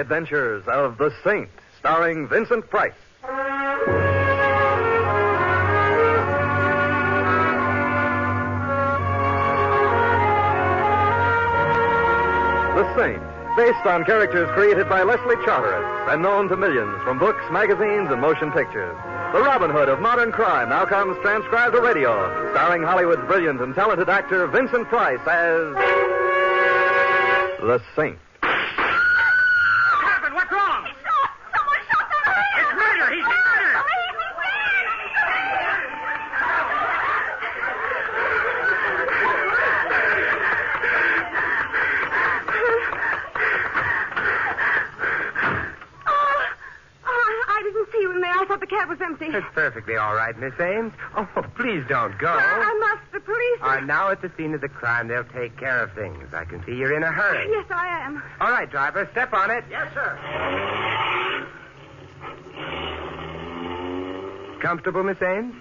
adventures of The Saint, starring Vincent Price. The Saint, based on characters created by Leslie Charteris and known to millions from books, magazines, and motion pictures. The Robin Hood of modern crime now comes transcribed to radio, starring Hollywood's brilliant and talented actor Vincent Price as The Saint. What happened? What's wrong? Someone shot the man! It's murder! He's murdered! I didn't see you in there. I thought the cab was empty. It's perfectly all right, Miss Ames. Oh, please don't go. I must. The police are now at the scene of the crime. They'll take care of things. I can see you're in a hurry. Yes, I am. All right, driver, step on it. Yes, sir. Comfortable, Miss Ames?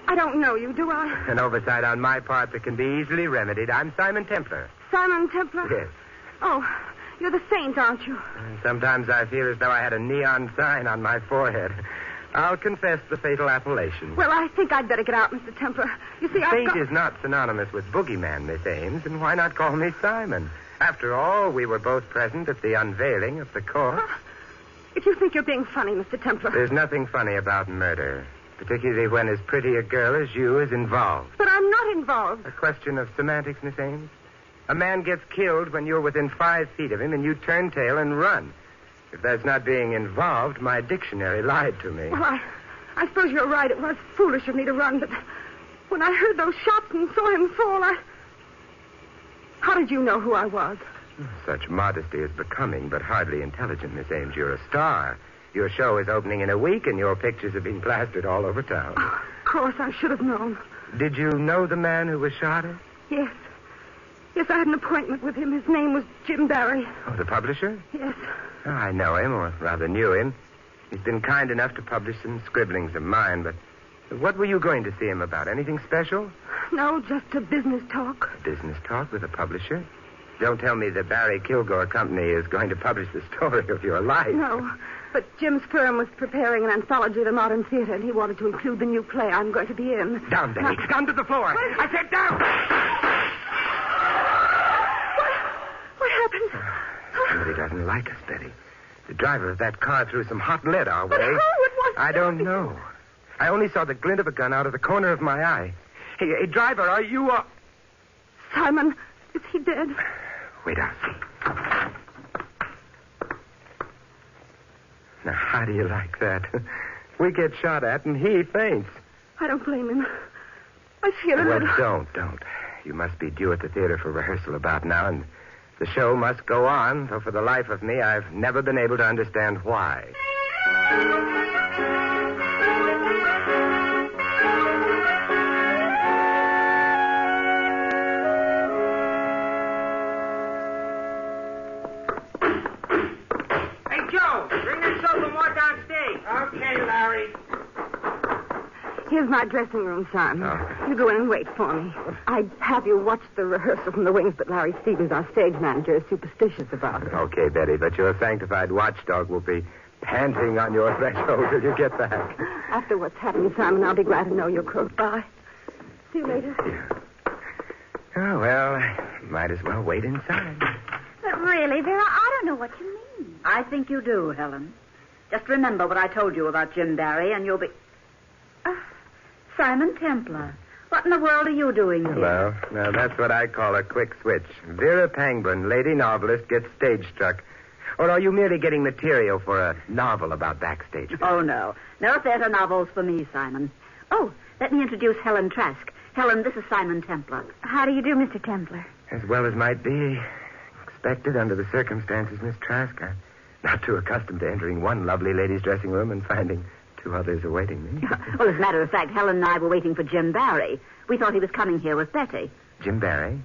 I don't know you, do I? An oversight on my part that can be easily remedied. I'm Simon Templar. Simon Templar? Yes. Oh, you're the Saint, aren't you? Sometimes I feel as though I had a neon sign on my forehead. I'll confess the fatal appellation. Well, I think I'd better get out, Mr. Templar. You see, Saint is not synonymous with boogeyman, Miss Ames, and why not call me Simon? After all, we were both present at the unveiling of the corpse. If you think you're being funny, Mr. Templar. There's nothing funny about murder, particularly when as pretty a girl as you is involved. But I'm not involved. A question of semantics, Miss Ames. A man gets killed when you're within 5 feet of him and you turn tail and run. If that's not being involved, my dictionary lied to me. Well, I suppose you're right. It was foolish of me to run, but when I heard those shots and saw him fall, How did you know who I was? Such modesty is becoming, but hardly intelligent, Miss Ames. You're a star. Your show is opening in a week, and your pictures have been plastered all over town. Oh, of course, I should have known. Did you know the man who was shot at? Yes. Yes, I had an appointment with him. His name was Jim Barry. Oh, the publisher? Yes. Oh, I know him, or rather knew him. He's been kind enough to publish some scribblings of mine, but what were you going to see him about? Anything special? No, just a business talk. A business talk with a publisher? Don't tell me the Barry Kilgore Company is going to publish the story of your life. No, but Jim's firm was preparing an anthology of the modern theater, and he wanted to include the new play I'm going to be in. Down, Betty. Down to the floor. I said down. What happened? Somebody doesn't like us, Betty. The driver of that car threw some hot lead our way. But how? It wasn't. I don't know. I only saw the glint of a gun out of the corner of my eye. Hey, driver, are you... Simon, is he dead? Wait, I'll see. Now, how do you like that? We get shot at and he faints. I don't blame him. I feel a little... Well, don't. You must be due at the theater for rehearsal about now, and the show must go on, though for the life of me, I've never been able to understand why. Okay, Larry. Here's my dressing room, son. Oh. You go in and wait for me. I'd have you watch the rehearsal from the wings, but Larry Stevens, our stage manager, is superstitious about it. Okay, Betty, but your sanctified watchdog will be panting on your threshold till you get back. After what's happened, Simon, I'll be glad to know you're close by. See you later. Yeah. Oh, well, might as well wait inside. But really, Vera, I don't know what you mean. I think you do, Helen. Just remember what I told you about Jim Barry, and you'll be... Simon Templar. What in the world are you doing here? Hello. Now, that's what I call a quick switch. Vera Pangburn, lady novelist, gets stage struck. Or are you merely getting material for a novel about backstage? Oh, no. No theater novels for me, Simon. Oh, let me introduce Helen Trask. Helen, this is Simon Templar. How do you do, Mr. Templar? As well as might be expected under the circumstances, Miss Trask. I'm not too accustomed to entering one lovely lady's dressing room and finding 2 others awaiting me. Well, as a matter of fact, Helen and I were waiting for Jim Barry. We thought he was coming here with Betty. Jim Barry?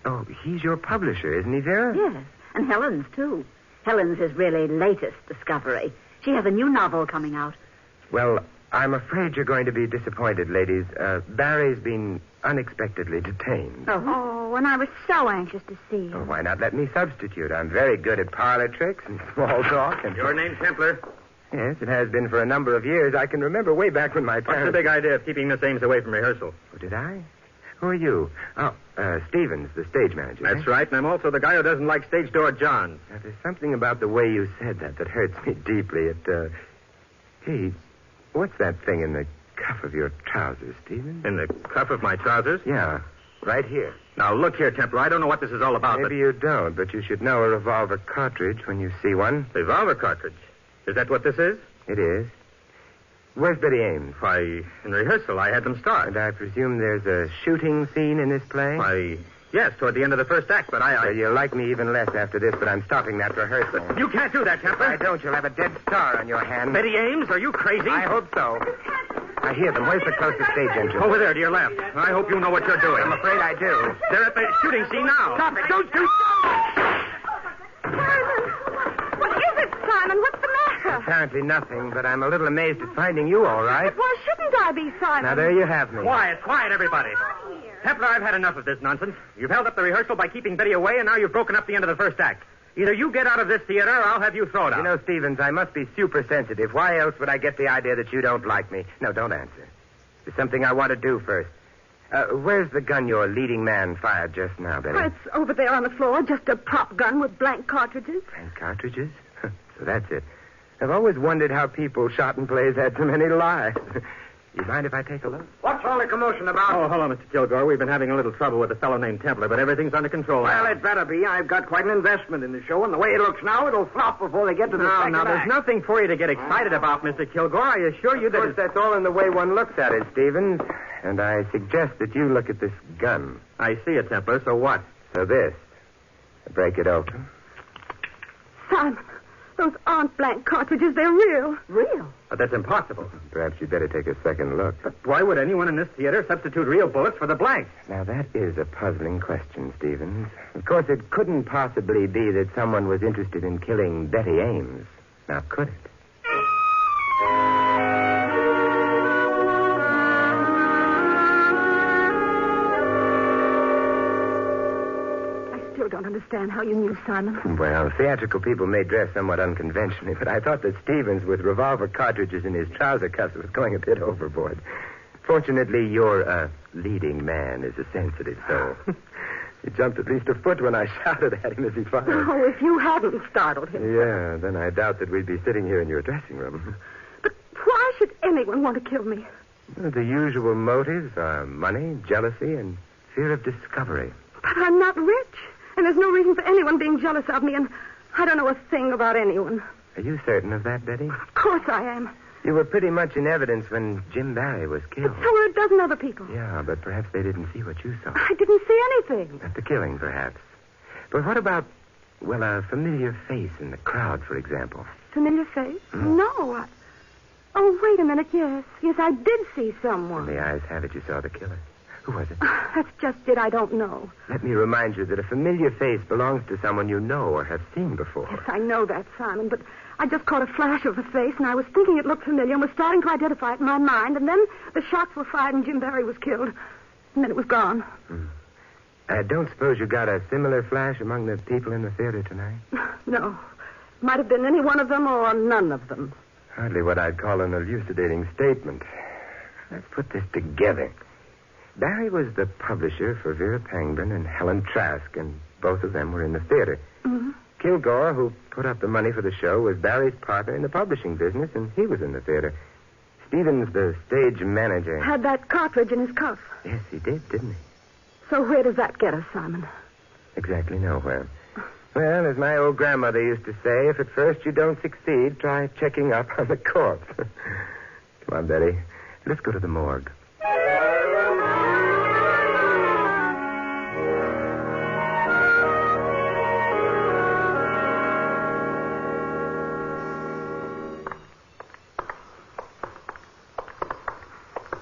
Oh, he's your publisher, isn't he, Vera? Yes, and Helen's, too. Helen's his really latest discovery. She has a new novel coming out. Well, I'm afraid you're going to be disappointed, ladies. Barry's been unexpectedly detained. Oh, and I was so anxious to see him. Oh, why not let me substitute? I'm very good at parlor tricks and small talk. And Your name, Templar? Yes, it has been for a number of years. I can remember way back when my What's parents... the big idea of keeping Miss Ames away from rehearsal? Oh, did I? Who are you? Oh, Stevens, the stage manager. That's right, and I'm also the guy who doesn't like stage door John. Now, there's something about the way you said that hurts me deeply. Hey, what's that thing in the cuff of your trousers, Stevens? In the cuff of my trousers? Yeah, right here. Now, look here, Templar. I don't know what this is all about, Maybe you don't, but you should know a revolver cartridge when you see one. but... Revolver cartridge? Is that what this is? It is. Where's Betty Ames? Why, in rehearsal, I had them start. And I presume there's a shooting scene in this play? Why, yes, toward the end of the first act, but Well, you'll like me even less after this, but I'm stopping that rehearsal. You can't do that, Templar. If I don't, you'll have a dead star on your hand. Betty Ames, are you crazy? I hope so. I hear them. Where's the closest stage entrance? Over there, to your left. I hope you know what you're doing. I'm afraid I do. They're at the shooting scene now. Stop it. Don't shoot. Simon! What is it, Simon? What's the matter? Apparently nothing, but I'm a little amazed at finding you all right. But why shouldn't I be, Simon? Now, there you have me. Quiet, everybody. Templar, I've had enough of this nonsense. You've held up the rehearsal by keeping Betty away, and now you've broken up the end of the first act. Either you get out of this theater, or I'll have you thrown out. You know, Stevens, I must be super sensitive. Why else would I get the idea that you don't like me? No, don't answer. There's something I want to do first. Where's the gun your leading man fired just now, Betty? Well, it's over there on the floor, just a prop gun with blank cartridges. Blank cartridges? So that's it. I've always wondered how people shot in plays had so many lives. You mind if I take a look? What's all the commotion about? Oh, hello, Mr. Kilgore. We've been having a little trouble with a fellow named Templar, but everything's under control Well, now. it better be. I've got quite an investment in the show, and the way it looks now, it'll flop before they get to the second Now, there's act. nothing for you to get excited about, Mr. Kilgore. I assure you Of that course, that's all in the way one looks at it, Stevens. And I suggest that you look at this gun. I see it, Templar. So what? So this. Break it open. Simon, those aren't blank cartridges. They're real. Real? That's impossible. Perhaps you'd better take a second look. But why would anyone in this theater substitute real bullets for the blanks? Now, that is a puzzling question, Stevens. Of course, it couldn't possibly be that someone was interested in killing Betty Ames. Now, could it? I still don't understand how you knew, Simon. Well, theatrical people may dress somewhat unconventionally, but I thought that Stevens, with revolver cartridges in his trouser cuffs, was going a bit overboard. Fortunately, your leading man is a sensitive soul. He jumped at least a foot when I shouted at him as he fired. Oh, if you hadn't startled him. Yeah, then I doubt that we'd be sitting here in your dressing room. But why should anyone want to kill me? The usual motives are money, jealousy, and fear of discovery. But I'm not rich, and there's no reason for anyone being jealous of me, and I don't know a thing about anyone. Are you certain of that, Betty? Of course I am. You were pretty much in evidence when Jim Barry was killed. But so were a dozen other people. Yeah, but perhaps they didn't see what you saw. I didn't see anything. At the killing, perhaps. But what about, well, a familiar face in the crowd, for example? Familiar face? No. Oh, wait a minute. Yes, I did see And someone. the eyes have it you saw the killer. Who was it? That's just it. I don't know. Let me remind you that a familiar face belongs to someone you know or have seen before. Yes, I know that, Simon, but I just caught a flash of the face, and I was thinking it looked familiar and was starting to identify it in my mind, and then the shots were fired and Jim Barry was killed, and then it was gone. I don't suppose you got a similar flash among the people in the theater tonight? No. Might have been any one of them or none of them. Hardly what I'd call an elucidating statement. Let's put this together. Barry was the publisher for Vera Pangburn and Helen Trask, and both of them were in the theater. Mm-hmm. Kilgore, who put up the money for the show, was Barry's partner in the publishing business, and he was in the theater. Stevens, the stage manager. Had that cartridge in his cuff. Yes, he did, didn't he? So where does that get us, Simon? Exactly nowhere. Well, as my old grandmother used to say, if at first you don't succeed, try checking up on the corpse. Come on, Betty. Let's go to the morgue.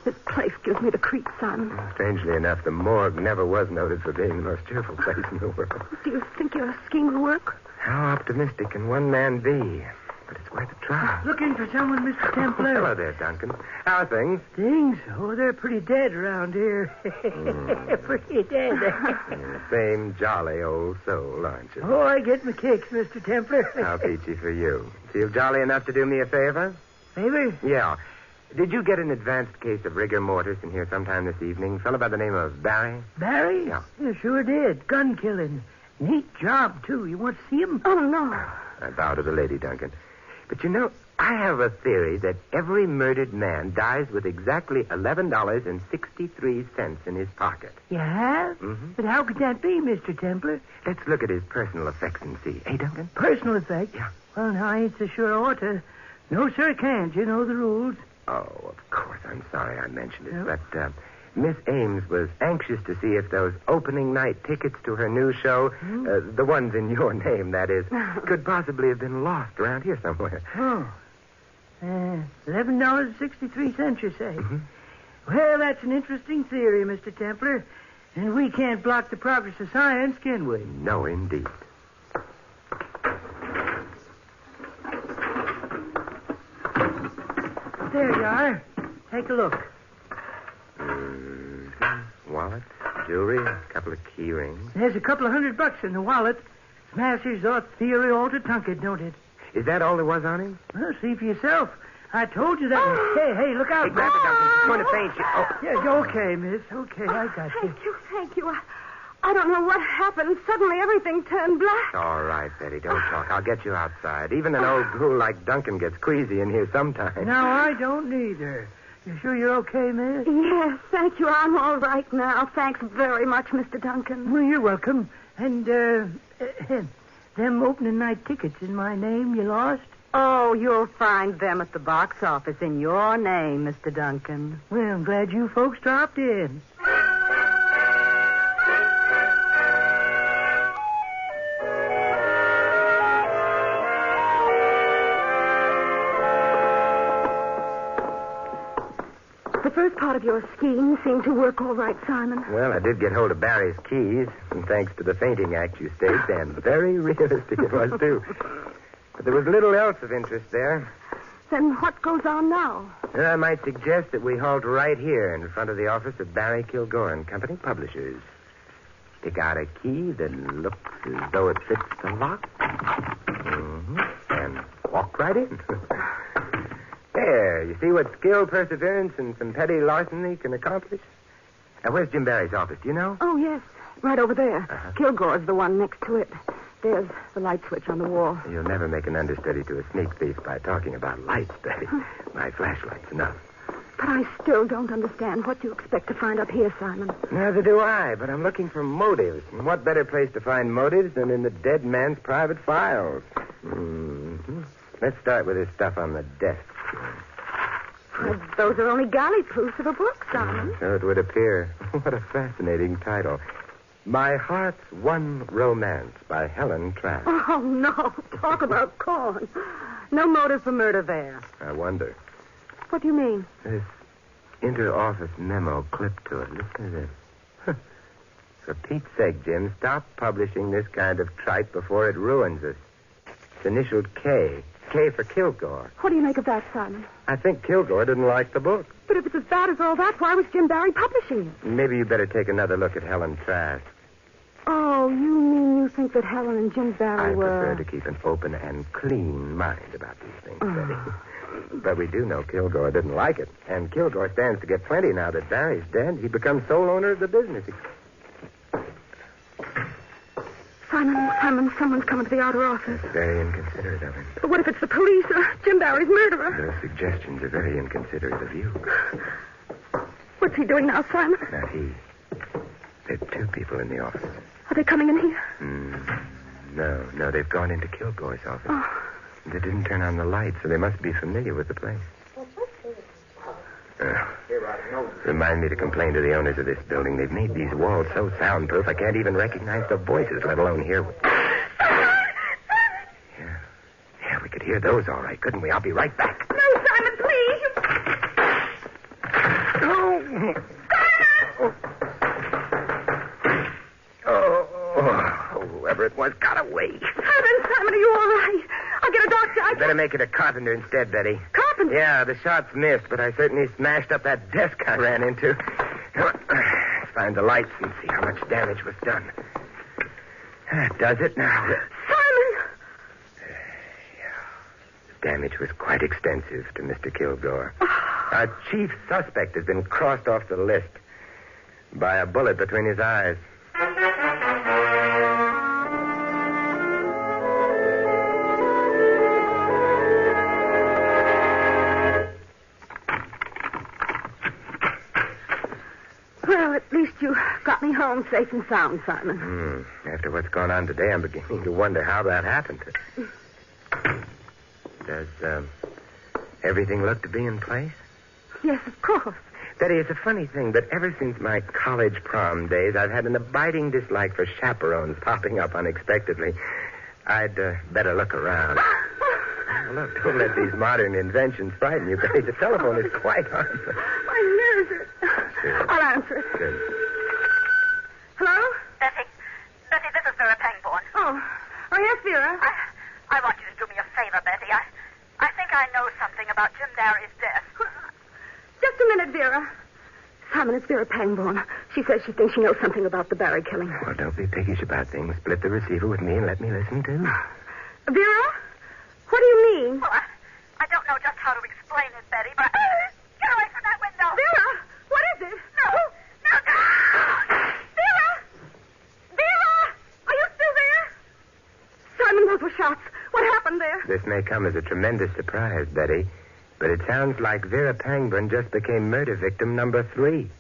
This place gives me the creeps, Simon. Strangely enough, the morgue never was noted for being the most cheerful place in the world. Do you think your scheme will work? How optimistic can one man be? But it's worth a try. Looking for someone, Mr. Templar? Hello there, Duncan. How are things? Things? Oh, they're pretty dead around here. Pretty dead. Same jolly old soul, aren't you? Oh, I get my kicks, Mr. Templar. How peachy for you. Feel jolly enough to do me a favor? Favor? Yeah. Did you get an advanced case of rigor mortis in here sometime this evening? Fellow by the name of Barry? Barry? Yeah. Sure did. Gun killing. Neat job, too. You want to see him? Oh, no. I bow to the lady, Duncan. But you know, I have a theory that every murdered man dies with exactly $11.63 in his pocket. You have? Mm-hmm. But how could that be, Mr. Templar? Let's look at his personal effects and see. Hey, Duncan? Personal effect? Yeah. Well, now, I ain't so sure I ought to. No, sir, can't. You know the rules. Oh, of course. I'm sorry I mentioned it. But Miss Ames was anxious to see if those opening night tickets to her new show, the ones in your name, that is, could possibly have been lost around here somewhere. Oh. $11.63, you say? Mm-hmm. Well, that's an interesting theory, Mr. Templar. And we can't block the progress of science, can we? No, indeed. There you are. Take a look. Wallet, jewelry, a couple of key rings. There's a couple of $100 in the wallet. Smashes off theory all to Tunket, don't it? Is that all there was on him? Well, see for yourself. I told you that. Hey, look out. Hey, grab it, Duncan. She's going to faint you. Oh. Yeah, okay, miss. Okay, I got you. Thank you. I don't know what happened. Suddenly everything turned black. All right, Betty, don't talk. I'll get you outside. Even an old ghoul like Duncan gets queasy in here sometimes. No, I don't neither. You sure you're okay, miss? Yes, thank you. I'm all right now. Thanks very much, Mr. Duncan. Well, you're welcome. And, them opening night tickets in my name you lost? Oh, you'll find them at the box office in your name, Mr. Duncan. Well, I'm glad you folks dropped in. The first part of your scheme seemed to work all right, Simon. Well, I did get hold of Barry's keys, and thanks to the fainting act you staged, and very realistic it was, too. But there was little else of interest there. Then what goes on now? I might suggest that we halt right here in front of the office of Barry Kilgore and Company, publishers. Pick out a key that looks as though it fits the lock. And walk right in. There, you see what skill, perseverance, and some petty larceny can accomplish? Now, where's Jim Barry's office? Do you know? Oh, yes. Right over there. Uh-huh. Kilgore's the one next to it. There's the light switch on the wall. You'll never make an understudy to a sneak thief by talking about lights, Betty. My flashlight's enough. But I still don't understand what you expect to find up here, Simon. Neither do I, but I'm looking for motives. And what better place to find motives than in the dead man's private files? Mm-hmm. Let's start with this stuff on the desk. Well, those are only galley proofs of a book, Simon. So it would appear. What a fascinating title. My Heart's One Romance by Helen Trask. Oh, no. Talk about corn. No motive for murder there. I wonder. What do you mean? This inter-office memo clipped to it. Listen to this. For Pete's sake, Jim, stop publishing this kind of tripe before it ruins us. It's initialed K. K for Kilgore. What do you make of that, Simon? I think Kilgore didn't like the book. But if it's as bad as all that, why was Jim Barry publishing it? Maybe you better take another look at Helen Trask. Oh, you mean you think that Helen and Jim Barry I were... prefer to keep an open and clean mind about these things, Betty. But we do know Kilgore didn't like it. And Kilgore stands to get plenty now that Barry's dead. He becomes sole owner of the business. Simon, someone's coming to the outer office. That's very inconsiderate of him. But what if it's the police or Jim Barry's murderer? Those suggestions are very inconsiderate of you. What's he doing now, Simon? Not he. There are two people in the office. Are they coming in here? No, they've gone into Kilgore's office. Oh. They didn't turn on the light, so they must be familiar with the place. Remind me to complain to the owners of this building. They've made these walls so soundproof I can't even recognize the voices, let alone hear... Yeah, we could hear those all right, couldn't we? I'll be right back. No, Simon, please. Oh, whoever it was got away. Simon, are you all right? I'll get a doctor. I better make it a carpenter instead, Betty. Carpenter? Yeah, the shots missed, but I certainly smashed up that desk I ran into. Let's find the lights and see how much damage was done. That does it now. Simon! The damage was quite extensive to Mr. Kilgore. Our chief suspect has been crossed off the list by a bullet between his eyes. Well, at least you got me home safe and sound, Simon. After what's gone on today, I'm beginning to wonder how that happened. Does everything look to be in place? Yes, of course. Betty, it's a funny thing, but ever since my college prom days, I've had an abiding dislike for chaperones popping up unexpectedly. I'd better look around. Oh, look, don't let these modern inventions frighten you, Betty. The telephone is quite harmless. My nerves are... Sure. I'll answer it. Good. Hello? Bessie, this is Vera Pangborn. Oh, yes, Vera. I want you to do me a favor, Betty. I think I know something about Jim Barry's death. Just a minute, Vera. Simon, it's Vera Pangborn. She says she thinks she knows something about the Barry killing. Well, don't be piggish about things. Split the receiver with me and let me listen, too. Vera? What do you mean? Well, I don't know just how to explain it, Betty, but... Get away from that window! Vera! What is it? No! Vera! Vera! Are you still there? Simon, those were shots. What happened there? This may come as a tremendous surprise, Betty, but it sounds like Vera Pangborn just became murder victim number 3.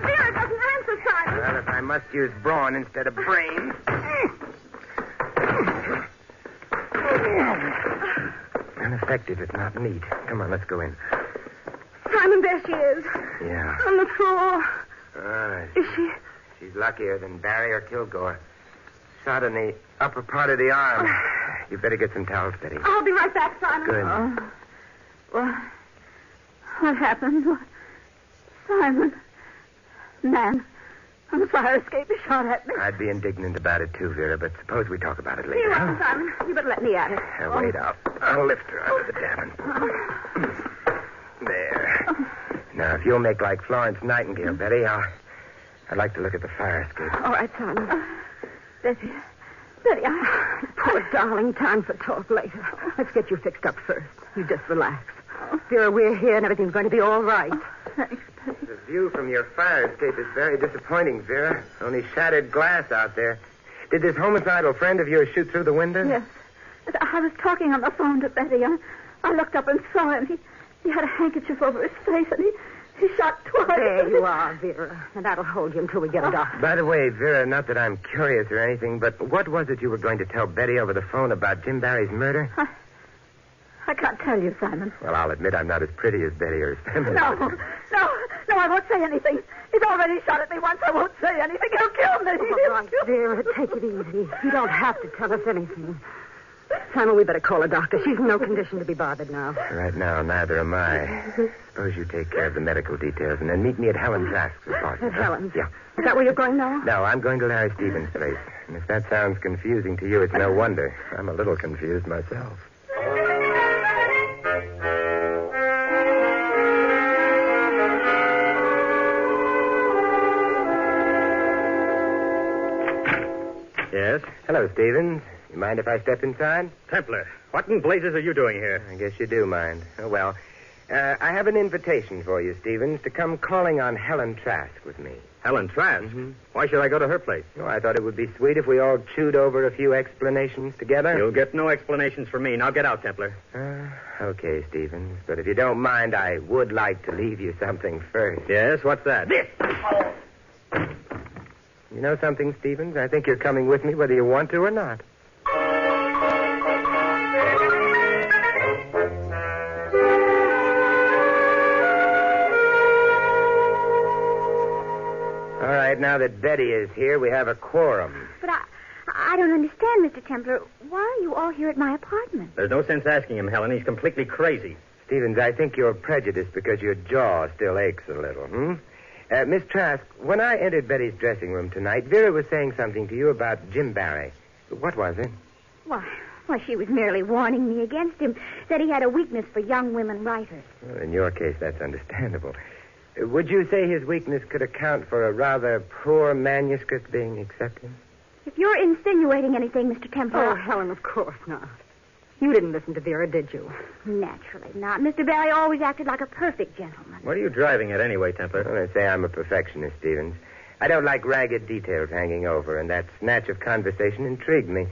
Vera doesn't answer, Simon. Well, if I must use brawn instead of brains. Ineffective, if not neat. Come on, let's go in. Simon, there she is. Yeah. On the floor. All right. Is she... She's luckier than Barry or Kilgore. Shot in the upper part of the arm. You better get some towels, Betty. I'll be right back, Simon. Good. What happened? Simon. Man, on the fire escape, he shot at me. I'd be indignant about it, too, Vera, but suppose we talk about it later. Here you are, Simon. You better let me at it. Wait, I'll lift her out of the Davenport. There. Now, if you'll make like Florence Nightingale, Betty, I'd like to look at the fire escape. All right, Simon. Betty, poor darling, time for talk later. Let's get you fixed up first. You just relax. Vera, we're here and everything's going to be all right. Thanks, Betty. The view from your fire escape is very disappointing, Vera. Only shattered glass out there. Did this homicidal friend of yours shoot through the window? Yes. I was talking on the phone to Betty. I looked up and saw him. He had a handkerchief over his face, and he shot twice. There you are, Vera. And that'll hold you until we get a doctor. By the way, Vera, not that I'm curious or anything, but what was it you were going to tell Betty over the phone about Jim Barry's murder? I can't tell you, Simon. Well, I'll admit I'm not as pretty as Betty or his family. No, I won't say anything. He's already shot at me once. I won't say anything. He'll kill me. All right, Vera, take it easy. You don't have to tell us anything. Simon, we better call a doctor. She's in no condition to be bothered now. Right now, neither am I. Suppose you take care of the medical details and then meet me at Helen Trask's apartment. At Helen's? Yeah. Is that where you're going now? No, I'm going to Larry Stevens' place. And if that sounds confusing to you, it's no wonder. I'm a little confused myself. Yes? Hello, Stevens. You mind if I step inside? Templar, what in blazes are you doing here? I guess you do mind. Oh, well. I have an invitation for you, Stevens, to come calling on Helen Trask with me. Helen Trask? Mm-hmm. Why should I go to her place? Oh, I thought it would be sweet if we all chewed over a few explanations together. You'll get no explanations from me. Now get out, Templar. Okay, Stevens. But if you don't mind, I would like to leave you something first. Yes, what's that? This! You know something, Stevens? I think you're coming with me whether you want to or not. All right, now that Betty is here, we have a quorum. But I don't understand, Mr. Templar. Why are you all here at my apartment? There's no sense asking him, Helen. He's completely crazy. Stevens, I think you're prejudiced because your jaw still aches a little, Miss Trask, when I entered Betty's dressing room tonight, Vera was saying something to you about Jim Barry. What was it? Why, she was merely warning me against him. Said he had a weakness for young women writers. Well, in your case, that's understandable. Would you say his weakness could account for a rather poor manuscript being accepted? If you're insinuating anything, Mr. Templar... Oh, Helen, of course not. You didn't listen to Vera, did you? Naturally not. Mr. Barry always acted like a perfect gentleman. What are you driving at anyway, Templar? Well, I say I'm a perfectionist, Stevens. I don't like ragged details hanging over, and that snatch of conversation intrigued me.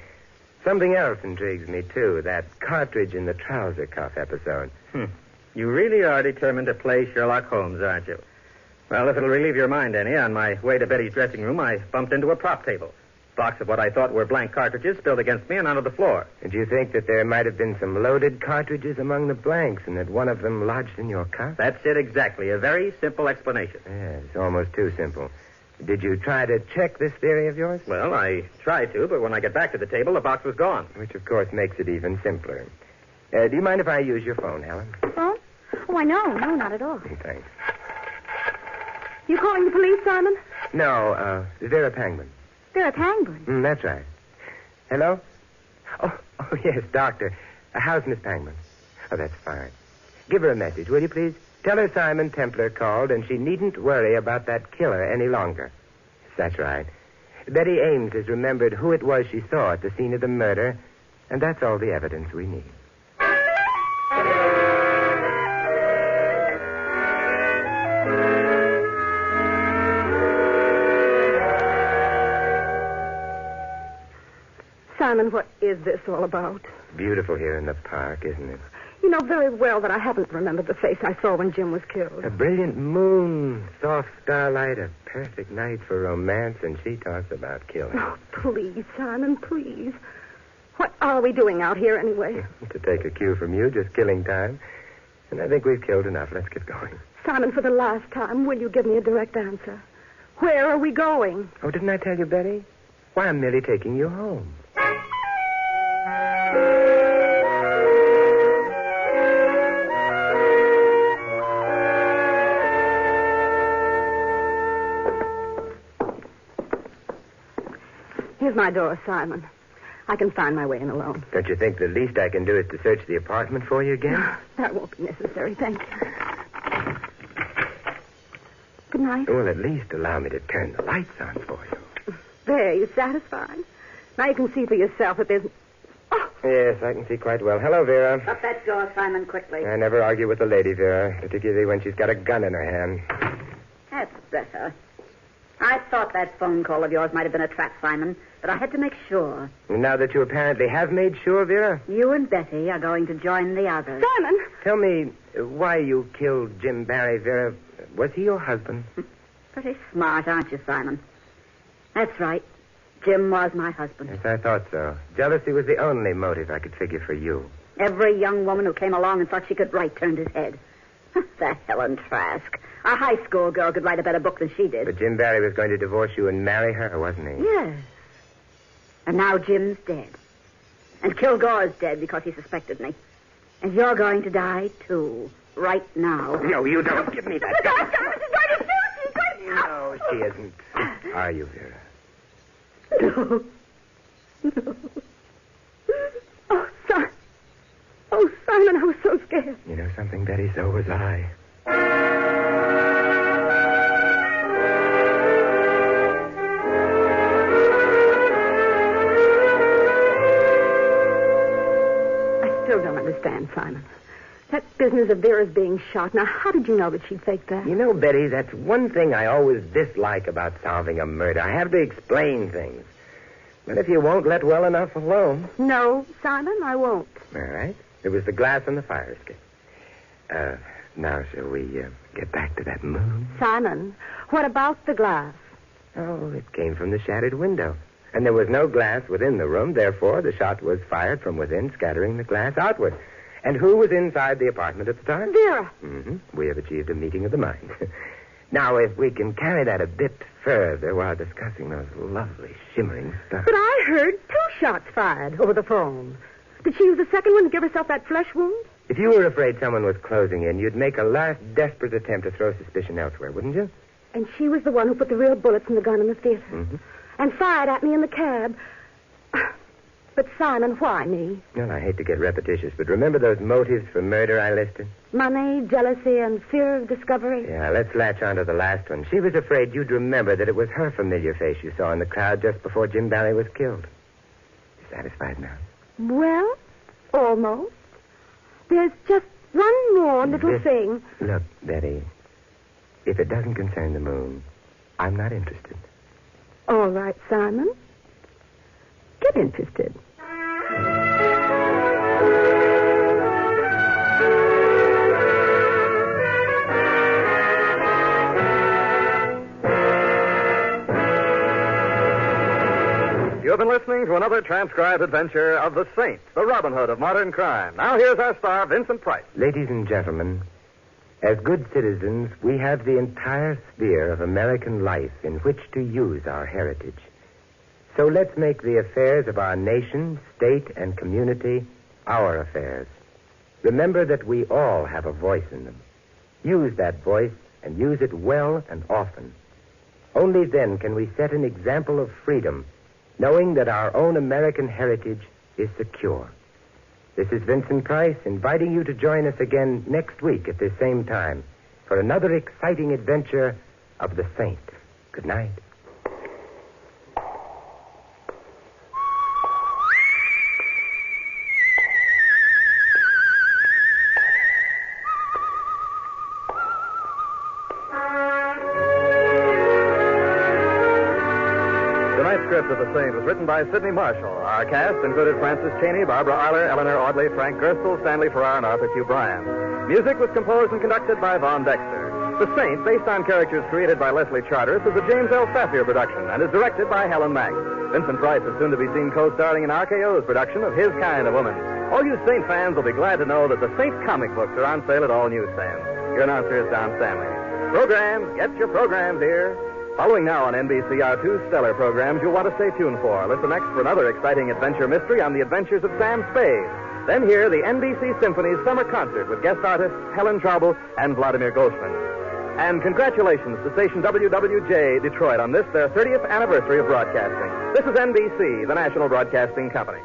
Something else intrigues me, too, that cartridge in the trouser cuff episode. You really are determined to play Sherlock Holmes, aren't you? Well, if it'll relieve your mind any, on my way to Betty's dressing room, I bumped into a prop table. Box of what I thought were blank cartridges spilled against me and onto the floor. Did you think that there might have been some loaded cartridges among the blanks and that one of them lodged in your cuff? That's it exactly. A very simple explanation. Yeah, it's almost too simple. Did you try to check this theory of yours? Well, I tried to, but when I got back to the table, the box was gone. Which, of course, makes it even simpler. Do you mind if I use your phone, Helen? Phone? Oh, I know. No, not at all. Thanks. You calling the police, Simon? No, Vera Pangman. Vera Pangman? That's right. Hello? Oh, yes, Doctor. How's Miss Pangman? Oh, that's fine. Give her a message, will you, please? Tell her Simon Templar called, and she needn't worry about that killer any longer. That's right. Betty Ames has remembered who it was she saw at the scene of the murder, and that's all the evidence we need. Simon, what is this all about? Beautiful here in the park, isn't it? You know very well that I haven't remembered the face I saw when Jim was killed. A brilliant moon, soft starlight, a perfect night for romance, and she talks about killing. Oh, please, Simon, please. What are we doing out here anyway? To take a cue from you, just killing time. And I think we've killed enough. Let's get going. Simon, for the last time, will you give me a direct answer? Where are we going? Oh, didn't I tell you, Betty? Why, I'm merely taking you home. Here's my door, Simon. I can find my way in alone. Don't you think the least I can do is to search the apartment for you again? That won't be necessary, thank you. Good night. Well, at least allow me to turn the lights on for you. There, you satisfied? Now you can see for yourself that there's... Oh! Yes, I can see quite well. Hello, Vera. Shut that door, Simon, quickly. I never argue with a lady, Vera, particularly when she's got a gun in her hand. That's better. I thought that phone call of yours might have been a trap, Simon, but I had to make sure. And now that you apparently have made sure, Vera? You and Betty are going to join the others. Simon! Tell me why you killed Jim Barry, Vera. Was he your husband? Pretty smart, aren't you, Simon? That's right. Jim was my husband. Yes, I thought so. Jealousy was the only motive I could figure for you. Every young woman who came along and thought she could write turned his head. That Helen Trask. A high school girl could write a better book than she did. But Jim Barry was going to divorce you and marry her, wasn't he? Yes. And now Jim's dead. And Kilgore's dead because he suspected me. And you're going to die, too. Right now. No, you don't. Give me that gun. She's going to shoot! She's going to... No, she isn't. Are you, Vera? No. No. Oh, Simon. Oh, Simon, I was so scared. You know something, Betty? So was I. I still don't understand, Simon. That business of Vera's being shot. Now, how did you know that she'd faked that? You know, Betty, that's one thing I always dislike about solving a murder. I have to explain things. But if you won't let well enough alone... No, Simon, I won't. All right. It was the glass on the fire escape. Now, shall we get back to that moon? Simon, what about the glass? Oh, it came from the shattered window. And there was no glass within the room. Therefore, the shot was fired from within, scattering the glass outward. And who was inside the apartment at the time? Vera. Mm-hmm. We have achieved a meeting of the mind. Now, if we can carry that a bit further while discussing those lovely shimmering stars. But I heard 2 shots fired over the phone. Did she use the second one to give herself that flesh wound? If you were afraid someone was closing in, you'd make a last desperate attempt to throw suspicion elsewhere, wouldn't you? And she was the one who put the real bullets in the gun in the theater. Mm-hmm. And fired at me in the cab. But, Simon, why me? Well, I hate to get repetitious, but remember those motives for murder I listed? Money, jealousy, and fear of discovery? Yeah, let's latch on to the last one. She was afraid you'd remember that it was her familiar face you saw in the crowd just before Jim Bally was killed. You satisfied now? Well, almost. There's just one more little thing. Look, Betty, if it doesn't concern the moon, I'm not interested. All right, Simon. Get interested. You have been listening to another transcribed adventure of the Saint, the Robin Hood of modern crime. Now here's our star, Vincent Price. Ladies and gentlemen, as good citizens, we have the entire sphere of American life in which to use our heritage. So let's make the affairs of our nation, state, and community our affairs. Remember that we all have a voice in them. Use that voice and use it well and often. Only then can we set an example of freedom, knowing that our own American heritage is secure. This is Vincent Price inviting you to join us again next week at this same time for another exciting adventure of the Saint. Good night. Script of The Saint was written by Sidney Marshall. Our cast included Francis Cheney, Barbara Eiler, Eleanor Audley, Frank Gerstle, Stanley Farrar, and Arthur Q. Bryan. Music was composed and conducted by Von Dexter. The Saint, based on characters created by Leslie Charteris, is a James L. Safier production and is directed by Helen Mack. Vincent Price is soon to be seen co-starring in RKO's production of His Kind of Woman. All you Saint fans will be glad to know that the Saint comic books are on sale at all newsstands. Your announcer is Don Stanley. Programs, get your programs here. Following now on NBC are two stellar programs you'll want to stay tuned for. Listen next for another exciting adventure mystery on the adventures of Sam Spade. Then hear the NBC Symphony's summer concert with guest artists Helen Traubel and Vladimir Goldsman. And congratulations to station WWJ Detroit on this, their 30th anniversary of broadcasting. This is NBC, the national broadcasting company.